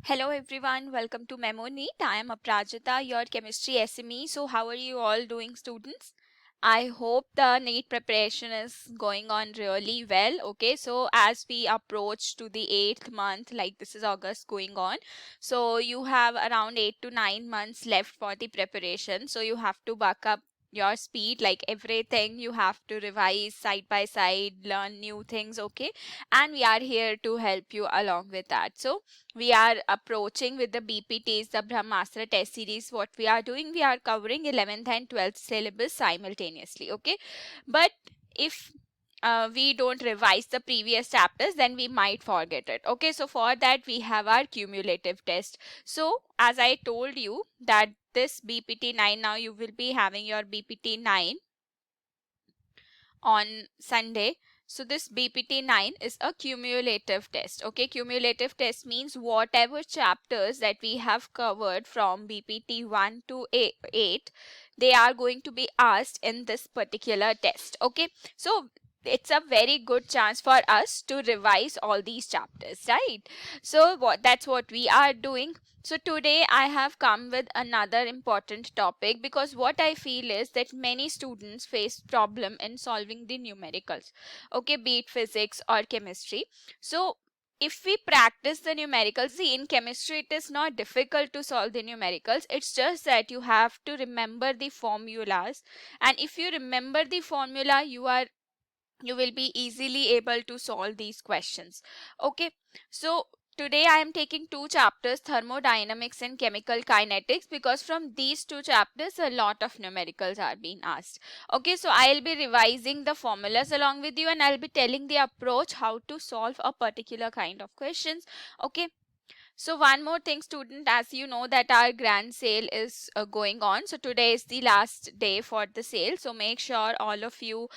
Hello everyone, welcome to MEMONEET. I am Aprajita, your chemistry SME. So how are you all doing, students? I hope the NEET preparation is going on really well. Okay, so as we approach to the 8th month, like this is August going on, so you have around 8 to 9 months left for the preparation. So you have to buck up your speed, like everything you have to revise side by side, learn new things. Okay, and we are here to help you along with that. So we are approaching with the BPTs, the Brahmastra test series. What we are doing, we are covering 11th and 12th syllabus simultaneously. Okay, but if we don't revise the previous chapters, then we might forget it. Okay, so for that we have our cumulative test. So as I told you that this BPT 9, now you will be having your BPT 9 on Sunday. So this BPT 9 is a cumulative test. Okay, cumulative test means whatever chapters that we have covered from BPT 1 to 8, they are going to be asked in this particular test. Okay, so it's a very good chance for us to revise all these chapters, right? So that's what we are doing. So today I have come with another important topic, because what I feel is that many students face problem in solving the numericals. Okay, be it physics or chemistry. So if we practice the numericals, see, in chemistry it is not difficult to solve the numericals. It's just that you have to remember the formulas, and if you remember the formula, you will be easily able to solve these questions. Okay, so today I am taking two chapters, thermodynamics and chemical kinetics, because from these two chapters a lot of numericals are being asked. Okay, so I'll be revising the formulas along with you, and I'll be telling the approach how to solve a particular kind of questions. Okay, so one more thing, student, as you know that our grand sale is going on. So today is the last day for the sale. So make sure all of you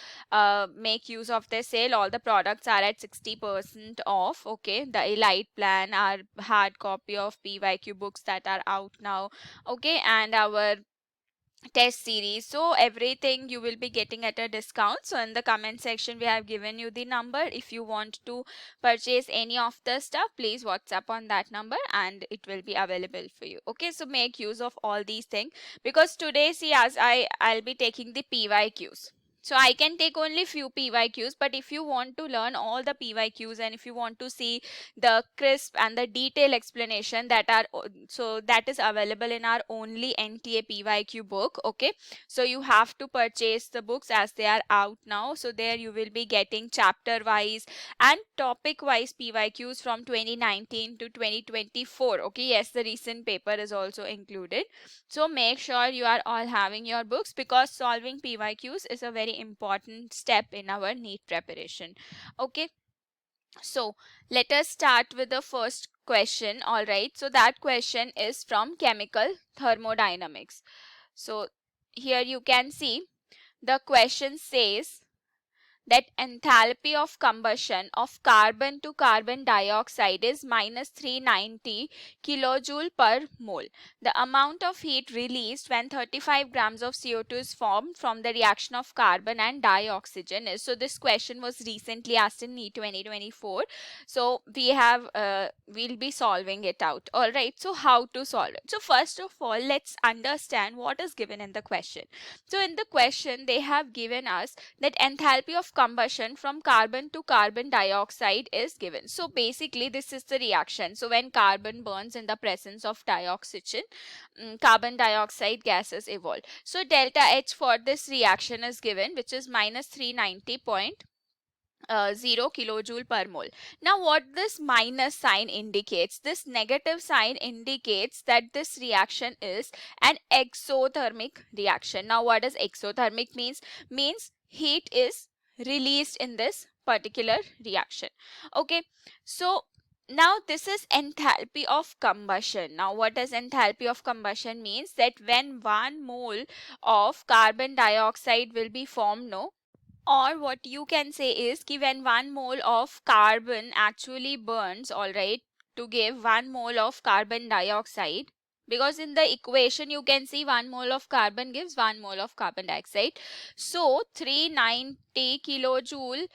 make use of the sale. All the products are at 60% off. Okay, the Elite plan, our hard copy of PYQ books that are out now. Okay, and our test series, so everything you will be getting at a discount. So in the comment section we have given you the number. If you want to purchase any of the stuff, please WhatsApp on that number and it will be available for you. Okay, so make use of all these things, because today, see, as I'll be taking the PYQs. So I can take only few PYQs, but if you want to learn all the PYQs and if you want to see the crisp and the detailed explanation that are, so that is available in our only NTA PYQ book. Okay, so you have to purchase the books as they are out now. So there you will be getting chapter wise and topic wise PYQs from 2019 to 2024. Okay, yes, the recent paper is also included. So make sure you are all having your books, because solving PYQs is a very important step in our NEET preparation. Okay, so let us start with the first question. All right, so that question is from chemical thermodynamics. So here you can see the question says that enthalpy of combustion of carbon to carbon dioxide is minus 390 kilojoule per mole. The amount of heat released when 35 grams of CO2 is formed from the reaction of carbon and dioxygen is. So this question was recently asked in NEET 2024. So we'll be solving it out. All right, so how to solve it? So first of all, let's understand what is given in the question. So in the question they have given us that enthalpy of combustion from carbon to carbon dioxide is given. So basically this is the reaction. So when carbon burns in the presence of dioxygen, carbon dioxide gases evolve. So delta H for this reaction is given, which is minus 390.0 kilojoule per mole. Now what this minus sign indicates, this negative sign indicates that this reaction is an exothermic reaction. Now what does exothermic means? Means heat is released in this particular reaction. Okay, so now this is enthalpy of combustion. Now what does enthalpy of combustion means? That when 1 mole of carbon dioxide will be formed, no, or what you can say is कि when 1 mole of carbon actually burns, all right, to give 1 mole of carbon dioxide, because in the equation you can see 1 mole of carbon gives 1 mole of carbon dioxide. So 390 kilojoule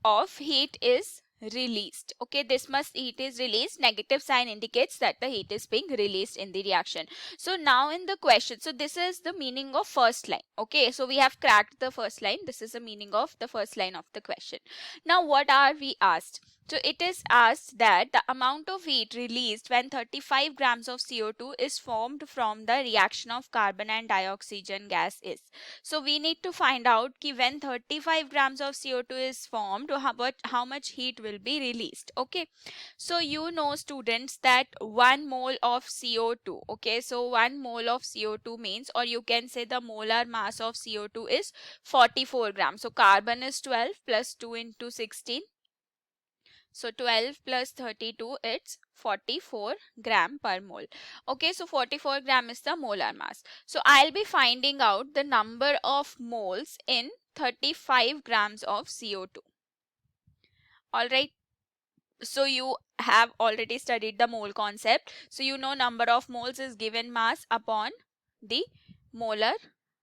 of heat is released. Okay, this much heat is released. Negative sign indicates that the heat is being released in the reaction. So now in the question, so this is the meaning of first line. Okay, so we have cracked the first line. This is the meaning of the first line of the question. Now what are we asked? So it is asked that the amount of heat released when 35 grams of CO2 is formed from the reaction of carbon and dioxygen gas is. So we need to find out ki when 35 grams of CO2 is formed, how much heat will be released. Okay. So you know students that 1 mole of CO2. Okay. So 1 mole of CO2 means, or you can say the molar mass of CO2 is 44 grams. So carbon is 12 plus 2 into 16. So 12 plus 32, it's 44 gram per mole. Okay, so 44 gram is the molar mass. So I'll be finding out the number of moles in 35 grams of CO2. Alright, so you have already studied the mole concept. So you know number of moles is given mass upon the molar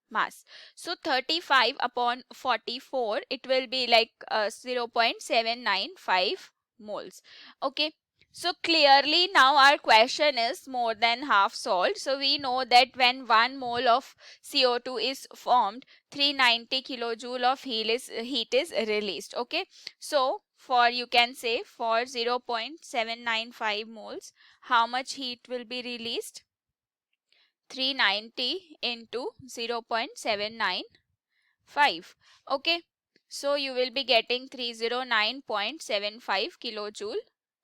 mass. So 35 upon 44, it will be like 0.795 moles. Okay. So clearly now our question is more than half solved. So we know that when 1 mole of CO2 is formed, 390 kilojoule of heat is released. Okay. So for, you can say, for 0.795 moles, how much heat will be released? 390 into 0.795. Okay, so you will be getting 309.75 kilojoule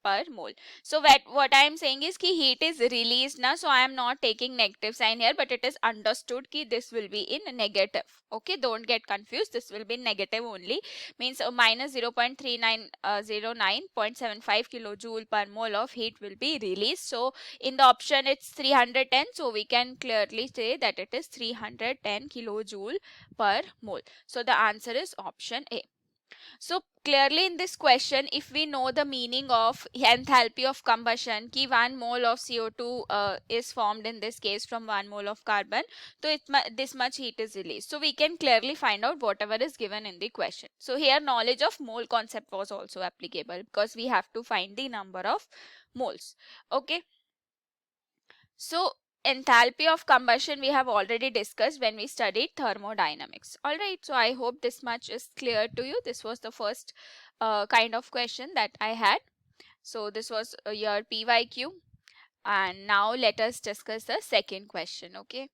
per mole. So what I am saying is ki heat is released na, so I am not taking negative sign here, but it is understood ki this will be in negative. Okay, don't get confused, this will be negative only, means minus 0.3909.75 kilojoule per mole of heat will be released. So in the option it's 310, so we can clearly say that it is 310 kilojoule per mole. So the answer is option A. So clearly in this question, if we know the meaning of enthalpy of combustion, ki 1 mole of CO2 is formed in this case from 1 mole of carbon, so this much heat is released. So we can clearly find out whatever is given in the question. So here knowledge of mole concept was also applicable because we have to find the number of moles. Okay. So enthalpy of combustion we have already discussed when we studied thermodynamics. Alright, so I hope this much is clear to you. This was the first kind of question that I had. So this was your PYQ, and now let us discuss the second question. Okay.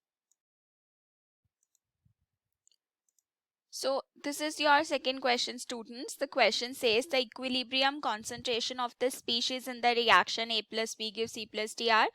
So this is your second question, students. The question says the equilibrium concentration of the species in the reaction A plus B gives C plus D are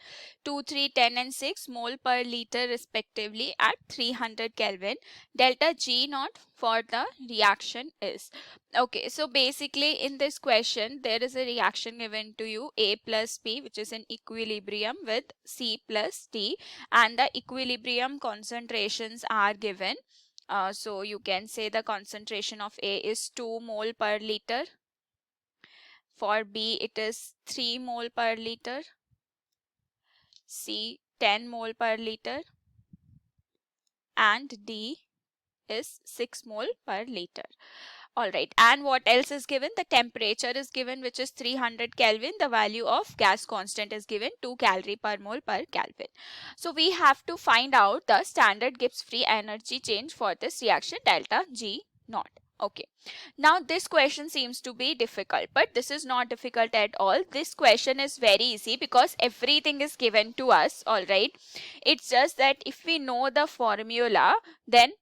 2, 3, 10 and 6 mole per liter respectively at 300 Kelvin. Delta G naught for the reaction is. Okay, so basically in this question there is a reaction given to you A plus B, which is in equilibrium with C plus D, and the equilibrium concentrations are given. So you can say the concentration of A is 2 mole per liter. For B it is 3 mole per liter. C 10 mole per liter. And D is 6 mole per liter. Alright, and what else is given? The temperature is given, which is 300 Kelvin. The value of gas constant is given, 2 calorie per mole per Kelvin. So we have to find out the standard Gibbs free energy change for this reaction, delta G naught. Okay, now this question seems to be difficult, but this is not difficult at all. This question is very easy because everything is given to us. Alright, it's just that if we know the formula, then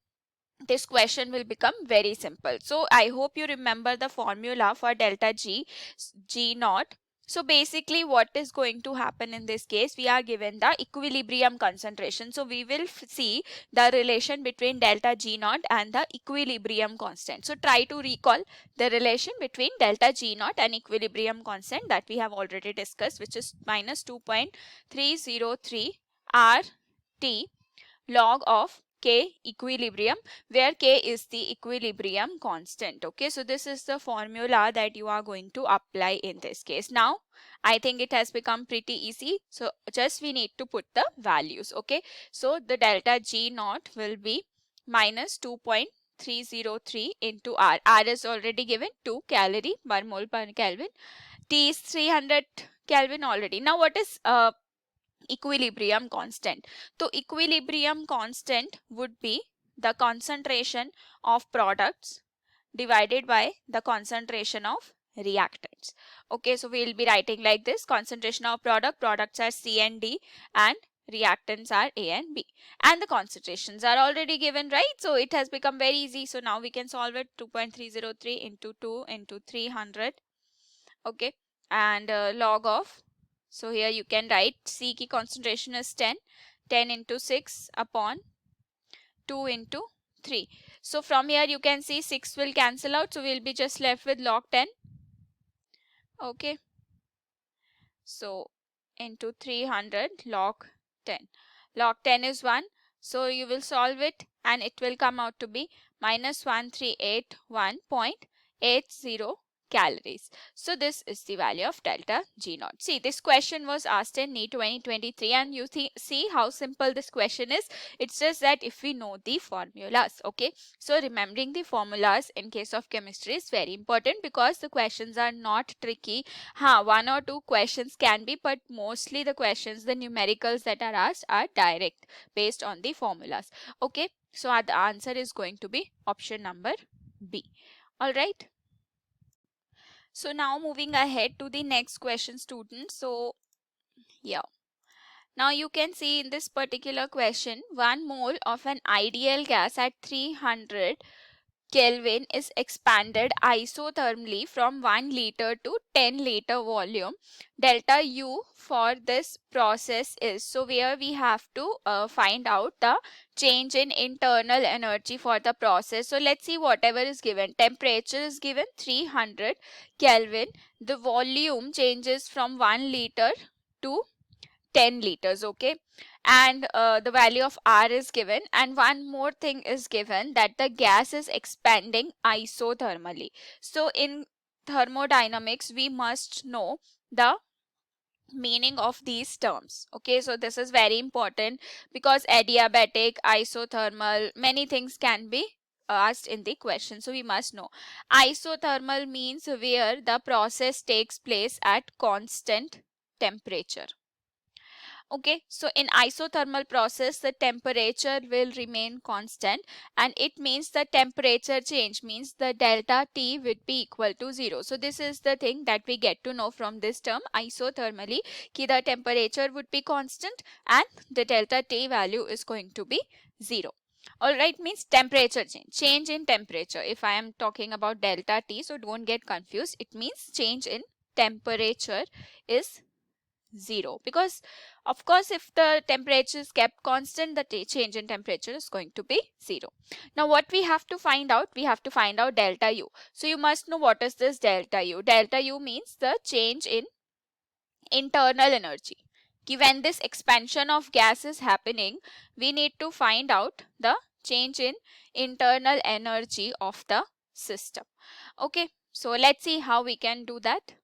this question will become very simple. So I hope you remember the formula for delta G naught. So basically what is going to happen in this case, we are given the equilibrium concentration. So we will see the relation between delta G naught and the equilibrium constant. So try to recall the relation between delta G naught and equilibrium constant that we have already discussed, which is minus 2.303 RT log of K equilibrium, where K is the equilibrium constant. Okay, so this is the formula that you are going to apply in this case. Now I think it has become pretty easy, so just we need to put the values. Okay, so the delta G naught will be minus 2.303 2.303 into R. R is already given 2 calorie per mole per Kelvin. T is 300 Kelvin already. Now what is equilibrium constant? So equilibrium constant would be the concentration of products divided by the concentration of reactants. Okay, so we will be writing like this: concentration of products are C and D, and reactants are A and B, and the concentrations are already given, right? So it has become very easy. So now we can solve it. 2.303 into 2 into 300. Okay, and log of, so here you can write C ki concentration is 10, 10 into 6 upon 2 into 3. So from here you can see 6 will cancel out, so we'll be just left with log 10. Okay, so into 300 log 10. Log 10 is 1, so you will solve it and it will come out to be minus 1381.80 calories. So this is the value of delta G naught. See, this question was asked in NEET 2023, and you see how simple this question is. It's just that if we know the formulas. Okay, so remembering the formulas in case of chemistry is very important, because the questions are not tricky. One or two questions can be, but mostly the questions, the numericals that are asked, are direct based on the formulas. Okay, so the answer is going to be option number B. All right. So now moving ahead to the next question, students. So yeah, now you can see in this particular question, 1 mole of an ideal gas at 300 Kelvin is expanded isothermally from 1 liter to 10 liter volume. Delta U for this process is, so where we have to find out the change in internal energy for the process. So let's see whatever is given. Temperature is given 300 Kelvin. The volume changes from 1 liter to 10 liters. Okay, and the value of R is given, and one more thing is given, that the gas is expanding isothermally. So in thermodynamics we must know the meaning of these terms. Okay, so this is very important, because adiabatic, isothermal, many things can be asked in the question, so we must know. Isothermal means where the process takes place at constant temperature. Okay, so in isothermal process the temperature will remain constant, and it means the temperature change means the delta T would be equal to 0. So this is the thing that we get to know from this term isothermally, ki the temperature would be constant and the delta T value is going to be 0. Alright, means temperature change in temperature. If I am talking about delta T, so don't get confused, it means change in temperature is 0, because of course if the temperature is kept constant, the change in temperature is going to be 0. Now what we have to find out? We have to find out delta U. So you must know what is this delta U. Delta U means the change in internal energy. When this expansion of gas is happening, we need to find out the change in internal energy of the system. Okay, so let's see how we can do that.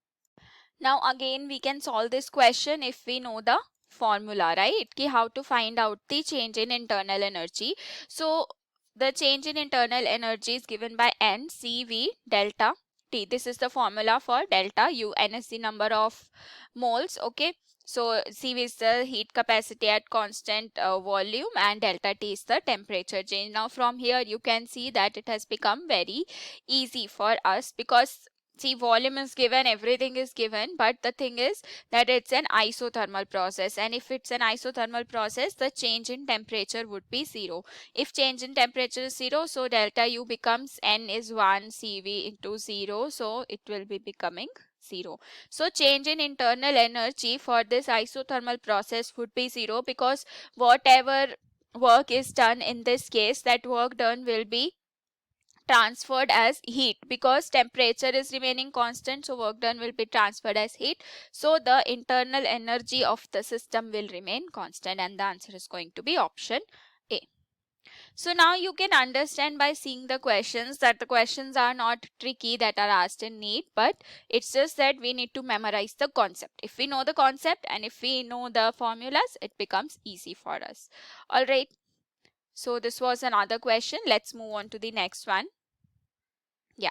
Now again we can solve this question if we know the formula, right? Ki how to find out the change in internal energy. So the change in internal energy is given by N CV delta T. This is the formula for delta U. N is the number of moles. Okay, so CV is the heat capacity at constant volume, and delta T is the temperature change. Now from here you can see that it has become very easy for us, because see, volume is given, everything is given, but the thing is that it's an isothermal process, and if it's an isothermal process, the change in temperature would be 0. If change in temperature is 0, so delta U becomes N is 1 CV into 0, so it will be becoming 0. So change in internal energy for this isothermal process would be 0, because whatever work is done in this case, that work done will be transferred as heat, because temperature is remaining constant, so work done will be transferred as heat, so the internal energy of the system will remain constant, and the answer is going to be option A. So now you can understand by seeing the questions that the questions are not tricky that are asked in NEET, but it's just that we need to memorize the concept. If we know the concept and if we know the formulas, it becomes easy for us. All right, So this was another question. Let's move on to the next one. Yeah.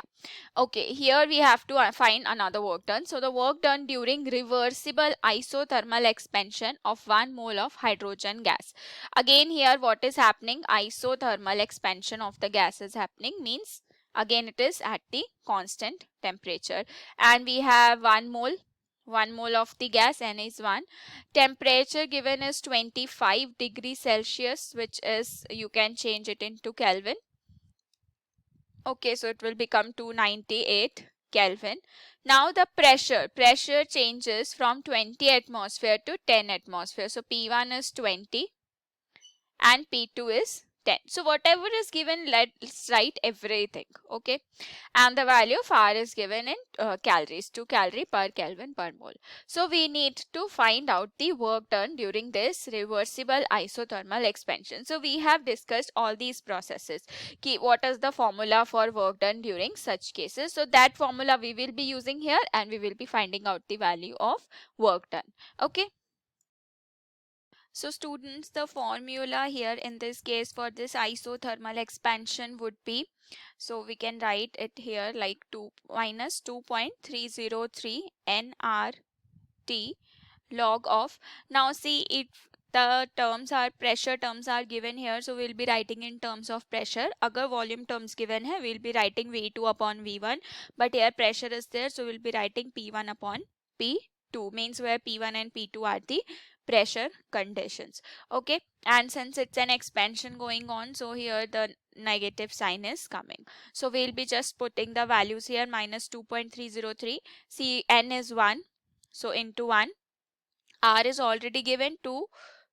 Okay, here we have to find another work done. So the work done during reversible isothermal expansion of 1 mole of hydrogen gas. Again here what is happening? Isothermal expansion of the gas is happening, means again it is at the constant temperature. And we have 1 mole of the gas, N is 1. Temperature given is 25 degrees Celsius, which is, you can change it into Kelvin. Okay, so it will become 298 Kelvin. Now the pressure changes from 20 atmosphere to 10 atmosphere. So P1 is 20 and P2 is 10. So whatever is given, let's write everything. Okay, and the value of R is given in calories, 2 calorie per Kelvin per mole. So we need to find out the work done during this reversible isothermal expansion. So we have discussed all these processes. What is the formula for work done during such cases? So that formula we will be using here, and we will be finding out the value of work done. Okay. So students, the formula here in this case for this isothermal expansion would be, so we can write it here like 2 minus 2.303 nRT log of, now see if the terms are pressure terms are given here, so we'll be writing in terms of pressure. Agar volume terms given hai, we'll be writing V2 upon V1, but here pressure is there, so we'll be writing P1 upon P2, means where P1 and P2 are the pressure conditions. Okay, and since it's an expansion going on, so here the negative sign is coming. So we'll be just putting the values here, minus 2.303, see N is 1, so into 1. R is already given, 2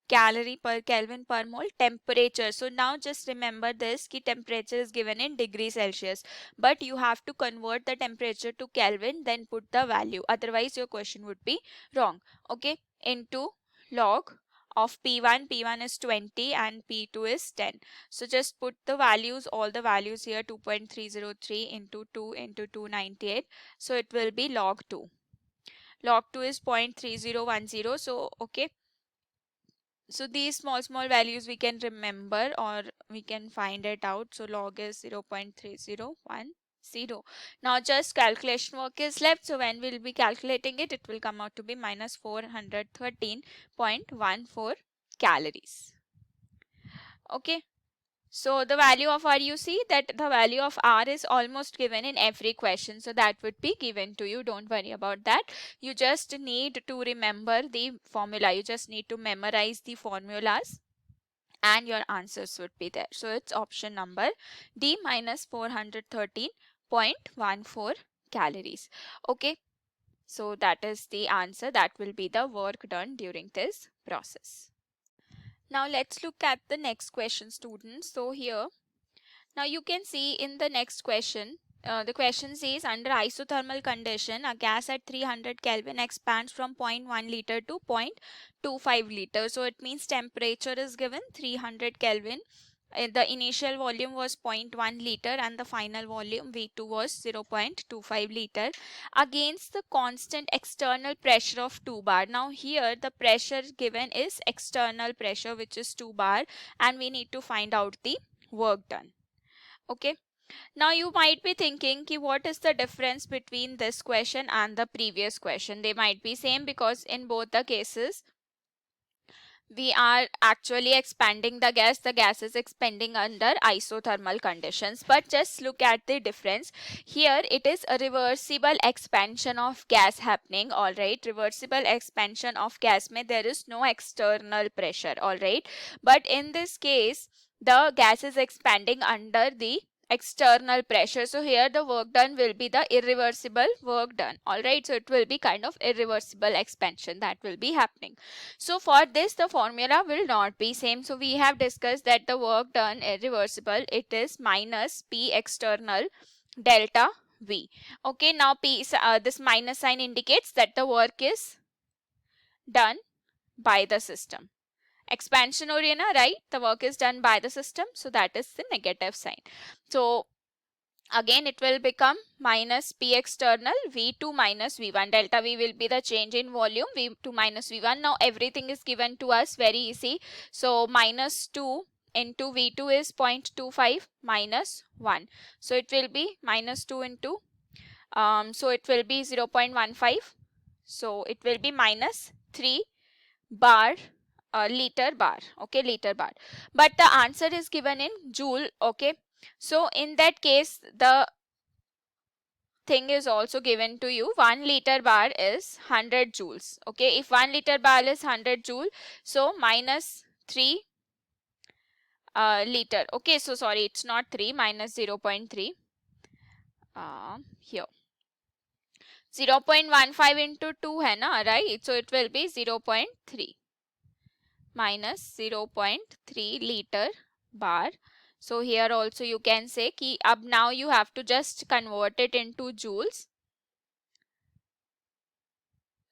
calorie per Kelvin per mole. Temperature, so now just remember this, ki temperature is given in degrees Celsius, but you have to convert the temperature to Kelvin, then put the value, otherwise your question would be wrong. Okay, into log of P1 is 20 and P2 is 10. So just put the values, all the values here, 2.303 into 2 into 298, so it will be log 2. Log 2 is 0.3010. So okay, so these small values we can remember or we can find it out. So log is 0.3010. Now just calculation work is left, so when we'll be calculating it, it will come out to be minus 413.14 calories. Okay, so the value of R, you see that the value of R is almost given in every question. So that would be given to you. Don't worry about that. You just need to remember the formula. You just need to memorize the formulas and your answers would be there. So it's option number D, minus 413.14 calories. Okay. So that is the answer. That will be the work done during this process. Now let's look at the next question, students. So here, now you can see in the next question, the question says under isothermal condition, a gas at 300 Kelvin expands from 0.1 liter to 0.25 liter. So it means temperature is given 300 Kelvin. The initial volume was 0.1 liter and the final volume V2 was 0.25 liter against the constant external pressure of 2 bar. Now here the pressure given is external pressure, which is 2 bar, and we need to find out the work done. Okay, now you might be thinking ki what is the difference between this question and the previous question? They might be same, because in both the cases we are actually expanding the gas is expanding under isothermal conditions. But just look at the difference. Here it is a reversible expansion of gas happening. All right, reversible expansion of gas mein there is no external pressure. All right, but in this case the gas is expanding under the external pressure. So here the work done will be the irreversible work done. All right, so it will be kind of irreversible expansion that will be happening. So for this the formula will not be same. So we have discussed that the work done irreversible, it is minus P external delta V. Okay, now P this minus sign indicates that the work is done by the system. Expansion or right, the work is done by the system, so that is the negative sign. So again it will become minus P external V2 minus V1. Delta V will be the change in volume, V2 minus V1. Now everything is given to us very easy. So minus 2 into V2 is 0.25 minus 1. So it will be minus 2 into, so it will be 0.15. So it will be minus 3 bar, liter bar, okay, liter bar. But the answer is given in joule, okay. So in that case, the thing is also given to you. 1 liter bar is 100 joules, okay. If 1 liter bar is 100 joule, so minus 3 liter, okay. So sorry, it's not 3, minus 0.3, here 0.15 into 2 hai na, right? So it will be 0.3 minus 0.3 liter bar. So here also you can say ki ab now you have to just convert it into joules.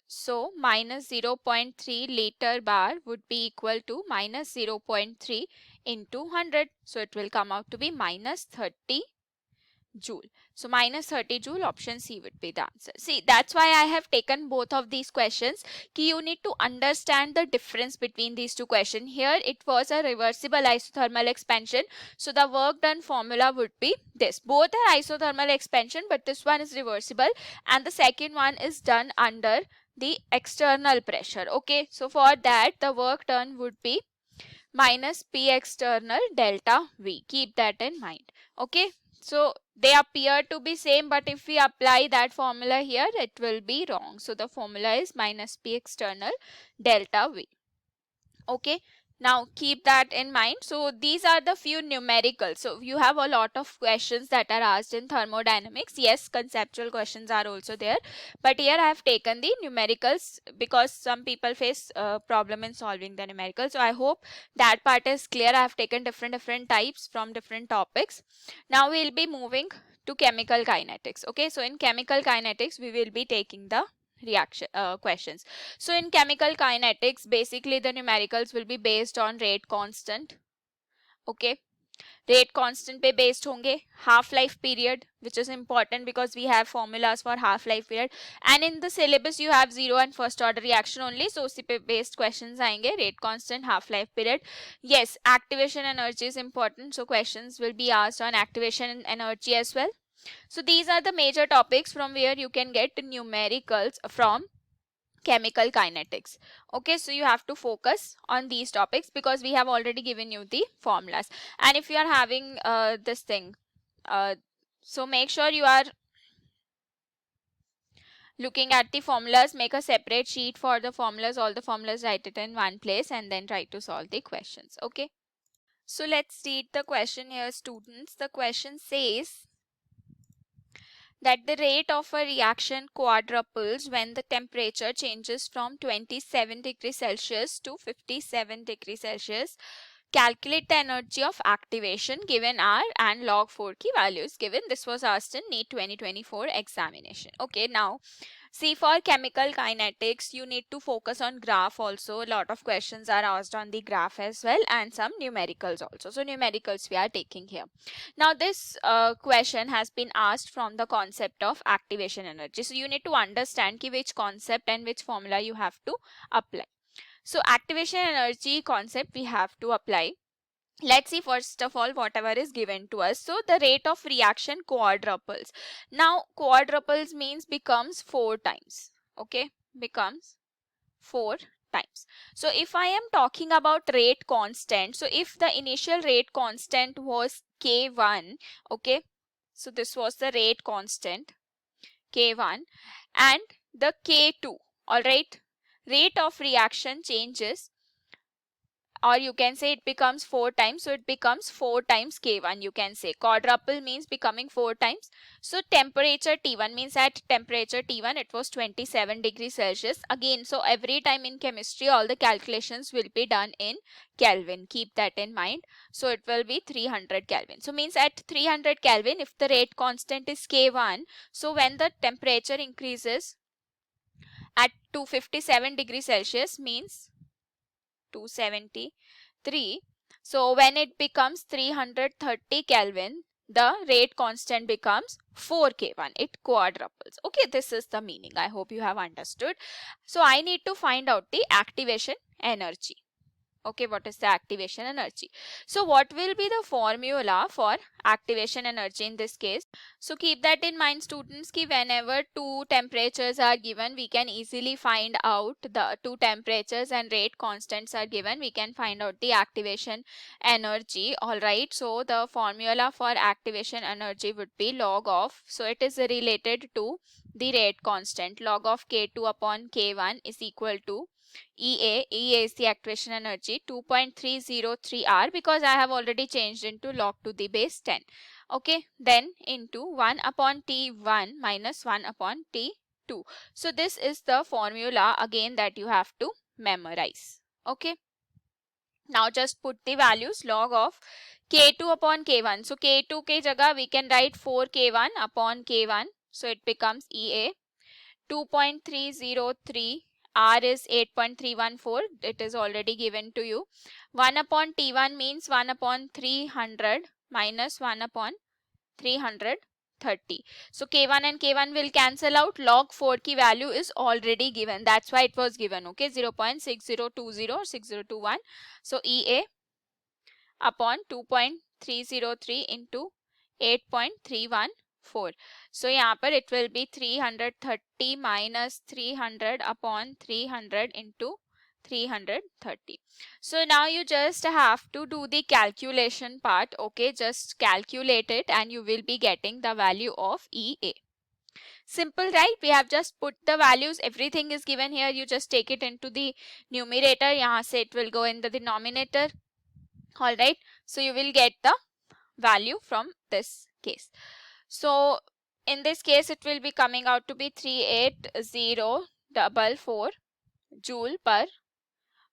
So minus 0.3 liter bar would be equal to minus 0.3 into 100. So it will come out to be minus 30 joule. So minus 30 joule, option C would be the answer. See, that's why I have taken both of these questions. Ki you need to understand the difference between these two questions. Here it was a reversible isothermal expansion. So the work done formula would be this. Both are isothermal expansion, but this one is reversible and the second one is done under the external pressure. Okay, so for that the work done would be minus P external delta V. Keep that in mind. Okay, so they appear to be same, but if we apply that formula here, it will be wrong. So the formula is minus P external delta V. Okay, now keep that in mind. So these are the few numericals. So you have a lot of questions that are asked in thermodynamics. Yes, conceptual questions are also there, but here I have taken the numericals because some people face problem in solving the numericals. So I hope that part is clear. I have taken different types from different topics. Now we will be moving to chemical kinetics. Okay, so in chemical kinetics we will be taking the reaction questions. So in chemical kinetics, basically the numericals will be based on rate constant. Okay, rate constant पे based होंगे, half life period, which is important because we have formulas for half life period, and in the syllabus you have zero and first order reaction only, so उसी पे based questions आएंगे, rate constant, half life period. Yes, activation energy is important, so questions will be asked on activation energy as well. So these are the major topics from where you can get numericals from chemical kinetics. Okay, so you have to focus on these topics because we have already given you the formulas. And if you are having this thing, so make sure you are looking at the formulas, make a separate sheet for the formulas, all the formulas, write it in one place and then try to solve the questions. Okay, so let's read the question here, students. The question says that the rate of a reaction quadruples when the temperature changes from 27 degrees Celsius to 57 degrees Celsius. Calculate the energy of activation given R and log 4 key values given. This was asked in NEET 2024 examination. Okay, now see, for chemical kinetics, you need to focus on graph also. A lot of questions are asked on the graph as well and some numericals also. So numericals we are taking here. Now this question has been asked from the concept of activation energy. So you need to understand ki which concept and which formula you have to apply. So activation energy concept we have to apply. Let's see first of all whatever is given to us. So the rate of reaction quadruples. Now quadruples means becomes 4 times. Okay, becomes 4 times. So if I am talking about rate constant, so if the initial rate constant was K1, okay, so this was the rate constant K1 and the K2, all right, rate of reaction changes, or you can say it becomes 4 times, so it becomes 4 times K1. You can say quadruple means becoming 4 times. So temperature T1 means at temperature T1 it was 27 degrees Celsius. Again, so every time in chemistry all the calculations will be done in Kelvin. Keep that in mind. So it will be 300 Kelvin. So means at 300 Kelvin if the rate constant is K1, so when the temperature increases at 257 degrees Celsius means 273. So when it becomes 330 Kelvin, the rate constant becomes 4K1. It quadruples. Okay, this is the meaning. I hope you have understood. So I need to find out the activation energy. Okay, what is the activation energy? So what will be the formula for activation energy in this case? So keep that in mind, students, ki whenever two temperatures are given, we can easily find out the two temperatures and rate constants are given, we can find out the activation energy. All right, so the formula for activation energy would be log of, so it is related to the rate constant, log of K2 upon K1 is equal to EA is the activation energy 2.303 R, because I have already changed into log to the base 10. Okay, then into 1 upon T1 minus 1 upon T2. So this is the formula again that you have to memorize. Okay, now just put the values, log of K2 upon K1. So K2 ke jagah we can write 4K1 upon K1. So it becomes EA 2.303. R is 8.314. It is already given to you. 1 upon T1 means 1 upon 300 minus 1 upon 330. So K1 and K1 will cancel out. Log 4 ki value is already given. That's why it was given. Okay, 0.6020 or 6021. So EA upon 2.303 into 8.314. So यहाँ पर it will be 330 minus 300 upon 300 into 330. So now you just have to do the calculation part. Okay, just calculate it and you will be getting the value of EA. Simple, right? We have just put the values, everything is given here. You just take it into the numerator. यहाँ से it will go in the denominator. All right, so you will get the value from this case. So in this case it will be coming out to be 38044 joule per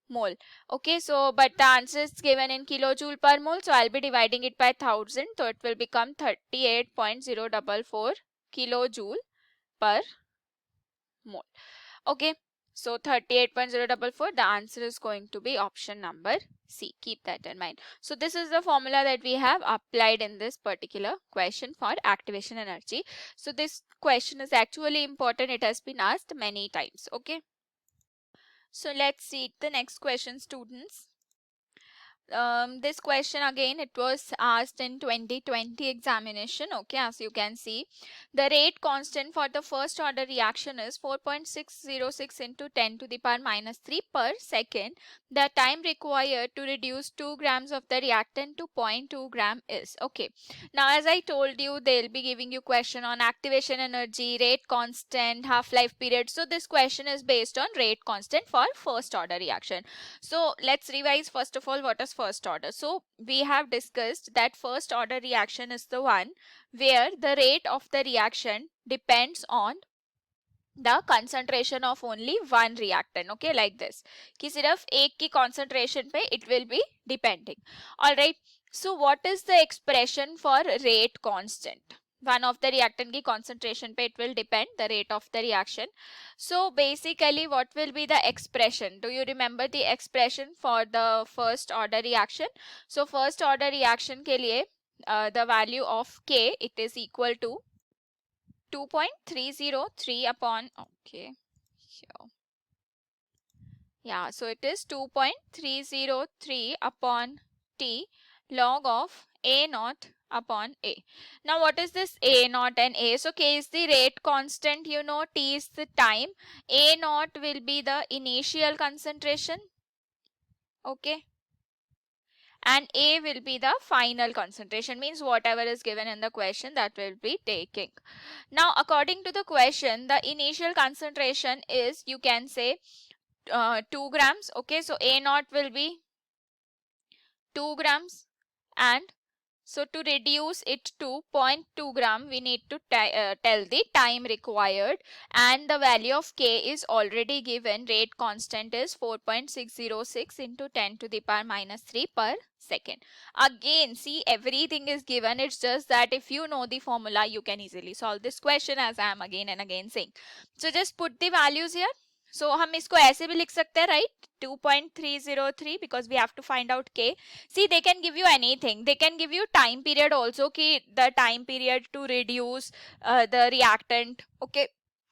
mole. Okay, so but the answer is given in kilojoule per mole, so I'll be dividing it by 1000, so it will become 38.044 kilojoule per mole. Okay, so 38.044, the answer is going to be option number C. Keep that in mind. So this is the formula that we have applied in this particular question for activation energy. So this question is actually important. It has been asked many times. Okay. So let's see the next question, students. This question again, it was asked in 2020 examination. Okay, as you can see, the rate constant for the first order reaction is 4.606 into 10 to the power minus 3 per second. The time required to reduce 2 grams of the reactant to 0.2 gram is. Okay, now as I told you, they'll be giving you question on activation energy, rate constant, half-life period. So this question is based on rate constant for first order reaction. So let's revise first of all what is first order. So we have discussed that first order reaction is the one where the rate of the reaction depends on the concentration of only one reactant. Okay, like this कि सिर्फ एक की concentration पे it will be depending. All right, so what is the expression for rate constant? One of the reactant की concentration पे it will depend the rate of the reaction. So basically what will be the expression? Do you remember the expression for the first order reaction? So first order reaction के लिए the value of K, it is equal to 2.303 upon, okay, here. Yeah, so it is 2.303 upon T log of A naught upon A. Now what is this A naught and A? So K is the rate constant, you know, T is the time, A naught will be the initial concentration, okay, and A will be the final concentration, means whatever is given in the question that will be taking. Now according to the question, the initial concentration is, you can say 2 grams. Okay, so A naught will be 2 grams, and so to reduce it to 0.2 gram, we need to tell the time required, and the value of K is already given. Rate constant is 4.606 into 10 to the power minus 3 per second. Again, see, everything is given. It's just that if you know the formula, you can easily solve this question, as I am again and again saying. So just put the values here. So हम इसको ऐसे भी लिख सकते हैं, right? 2.303 because we have to find out K. See, they can give you anything. They can give you time period also, कि the time period to reduce the reactant. Okay,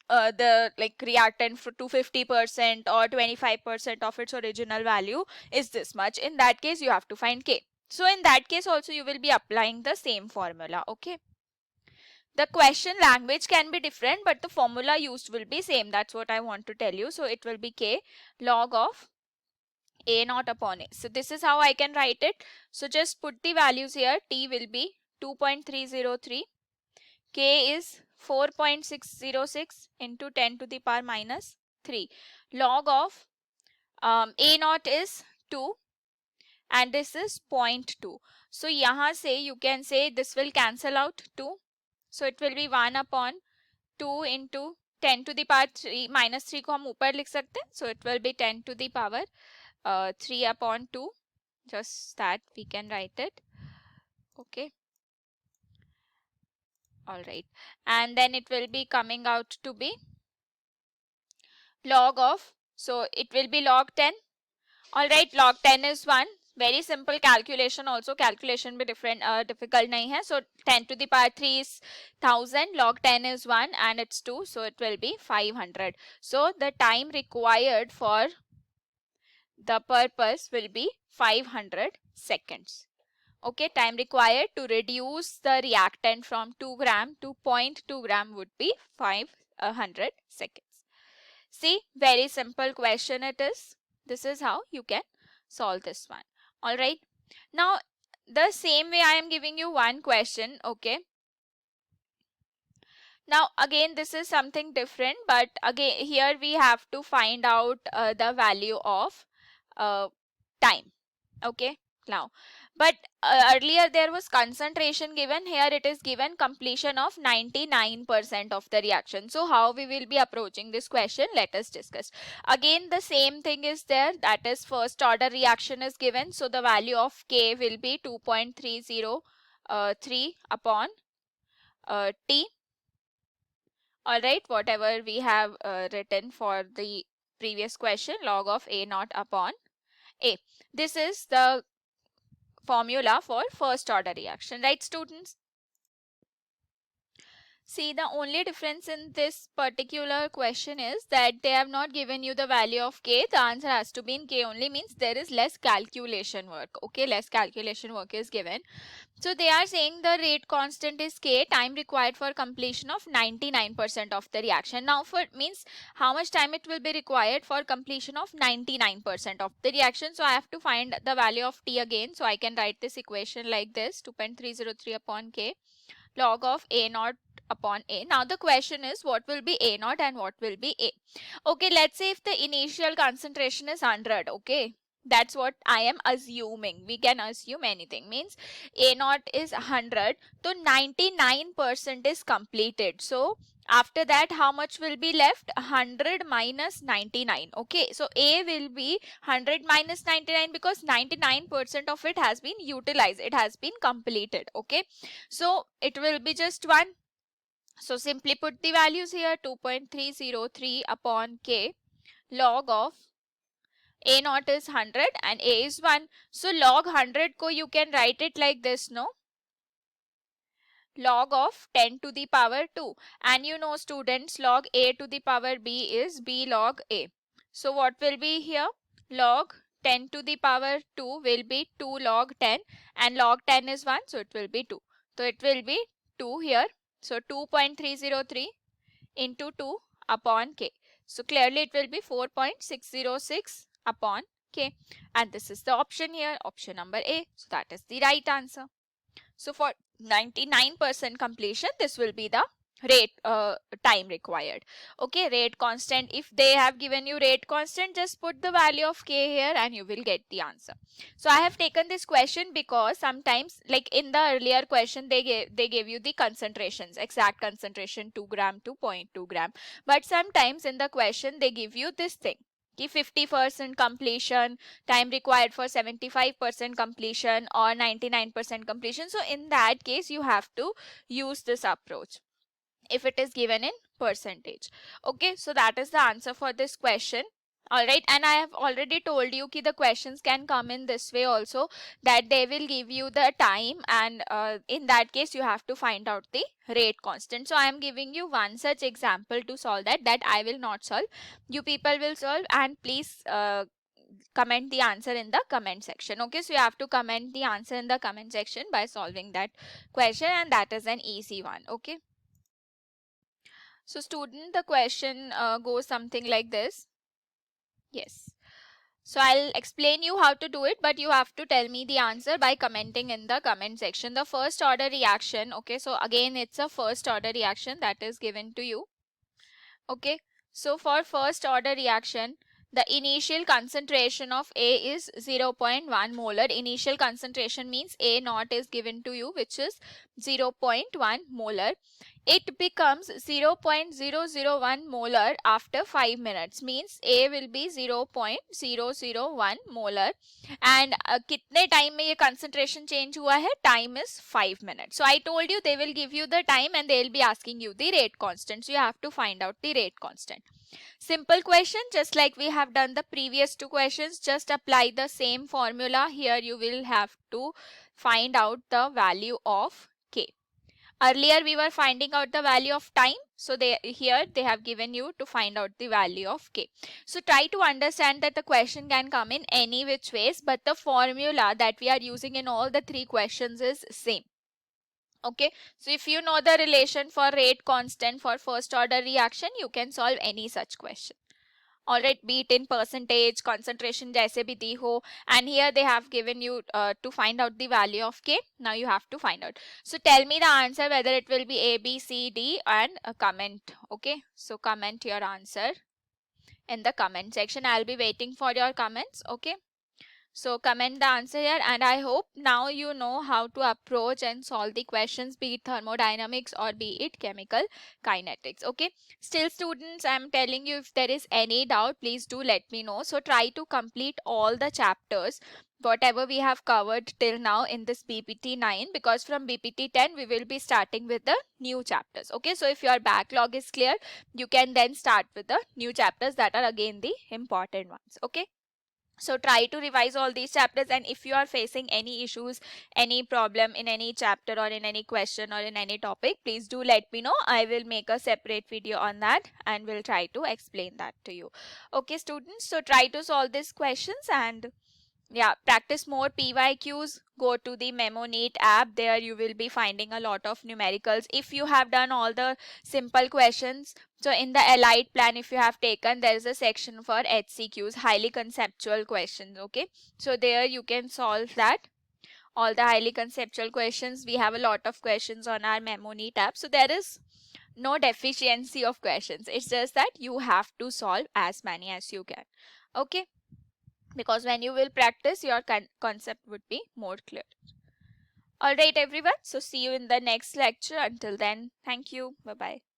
the like reactant to 50% or 25% of its original value is this much. In that case you have to find K. So in that case also you will be applying the same formula. Okay, the question language can be different but the formula used will be same. That's what I want to tell you. So it will be K log of A naught upon A. So this is how I can write it. So just put the values here. T will be 2.303. K is 4.606 into 10 to the power minus 3. Log of A naught is 2 and this is 0.2. So yahan se you can say this will cancel out 2. So it will be 1 upon 2 into 10 to the power 3 minus 3 को हम ऊपर लिख सकते हैं. So it will be 10 to the power 3 upon 2. Just that we can write it. Okay. Alright. And then it will be coming out to be log of, so it will be log 10. Alright, log 10 is 1. Very simple calculation also. Calculation be different, difficult nahi hai. So 10 to the power 3 is 1000. Log 10 is 1 and it's 2. So it will be 500. So the time required for the purpose will be 500 seconds. Okay, time required to reduce the reactant from 2 gram to 0.2 gram would be 500 seconds. See, very simple question it is. This is how you can solve this one. Alright. Now, the same way I am giving you one question. Okay. Now, again, this is something different. But again, here we have to find out the value of time. Okay. Now, but earlier there was concentration given. Here it is given completion of 99% of the reaction. So how we will be approaching this question, let us discuss. Again the same thing is there, that is first order reaction is given. So the value of K will be 2.303 upon T. Alright, whatever we have written for the previous question, log of A naught upon A. This is the formula for first order reaction, right students? See, the only difference in this particular question is that they have not given you the value of K. The answer has to be in K only, means there is less calculation work. Okay, less calculation work is given. So they are saying the rate constant is K, time required for completion of 99% of the reaction. Now for means how much time it will be required for completion of 99% of the reaction. So I have to find the value of T again. So I can write this equation like this, 2.303 upon K log of A naught upon A. Now the question is what will be A naught and what will be A. Okay, let's say if the initial concentration is 100. Okay, that's what I am assuming. We can assume anything. Means A naught is 100. So 99% is completed. So after that how much will be left? 100 minus 99. Okay, so A will be 100 minus 99 because 99% of it has been utilized. It has been completed. Okay, so it will be just 1. So simply put the values here, 2.303 upon K log of A naught is 100 and A is 1. So log 100 ko you can write it like this, no? Log of 10 to the power 2. And you know students, log A to the power B is B log A. So what will be here? Log 10 to the power 2 will be 2 log 10 and log 10 is 1, so it will be 2. So it will be 2 here. So 2.303 into 2 upon K. So clearly it will be 4.606 upon K. And this is the option here, option number A. So that is the right answer. So for 99% completion, this will be the rate time required. Okay, rate constant. If they have given you rate constant, just put the value of K here and you will get the answer. So I have taken this question because sometimes, like in the earlier question, they gave you the concentrations, exact concentration 2 gram to 0.2 gram. But sometimes in the question they give you this thing, 50% completion, time required for 75% completion or 99% completion. So in that case you have to use this approach if it is given in percentage. Okay, so that is the answer for this question. Alright, and I have already told you that the questions can come in this way also, that they will give you the time, and in that case you have to find out the rate constant. So I am giving you one such example to solve that I will not solve. You people will solve, and please comment the answer in the comment section. Okay, so you have to comment the answer in the comment section by solving that question, and that is an easy one. Okay, so student, the question goes something like this. Yes. So I'll explain you how to do it, but you have to tell me the answer by commenting in the comment section. The first order reaction, okay, so again it's a first order reaction that is given to you. Okay, so for first order reaction, the initial concentration of A is 0.1 molar. Initial concentration means A naught is given to you, which is 0.1 molar. It becomes 0.001 molar after 5 minutes, means A will be 0.001 molar. And कितने time में ये concentration change हुआ है? Time is 5 minutes. So I told you they will give you the time and they will be asking you the rate constant. So you have to find out the rate constant. Simple question, just like we have done the previous two questions. Just apply the same formula. Here you will have to find out the value of K. Earlier we were finding out the value of time, so here they have given you to find out the value of K. So try to understand that the question can come in any which ways, but the formula that we are using in all the three questions is same. Okay, so if you know the relation for rate constant for first order reaction, you can solve any such question. Alright, be it in percentage, concentration जैसे भी दी हो, and here they have given you to find out the value of K. Now you have to find out. So tell me the answer, whether it will be A, B, C, D, and comment. Okay, so comment your answer in the comment section. I'll be waiting for your comments. Okay, so comment the answer here, and I hope now you know how to approach and solve the questions, be it thermodynamics or be it chemical kinetics. Okay, still students, I'm telling you, if there is any doubt, please do let me know. So try to complete all the chapters whatever we have covered till now in this BPT 9, because from BPT 10 we will be starting with the new chapters. Okay, so if your backlog is clear, you can then start with the new chapters that are again the important ones. Okay, so try to revise all these chapters, and if you are facing any issues, any problem in any chapter or in any question or in any topic, please do let me know. I will make a separate video on that and will try to explain that to you. Okay students, so try to solve these questions, and yeah, practice more PYQs. Go to the MEMONEET app. There you will be finding a lot of numericals. If you have done all the simple questions, so in the Allied plan, if you have taken, there is a section for HCQs, highly conceptual questions. Okay, so there you can solve that. All the highly conceptual questions. We have a lot of questions on our MEMONEET app. So there is no deficiency of questions. It's just that you have to solve as many as you can. Okay, because when you will practice, your concept would be more clear. Alright everyone, so see you in the next lecture. Until then, thank you. Bye bye.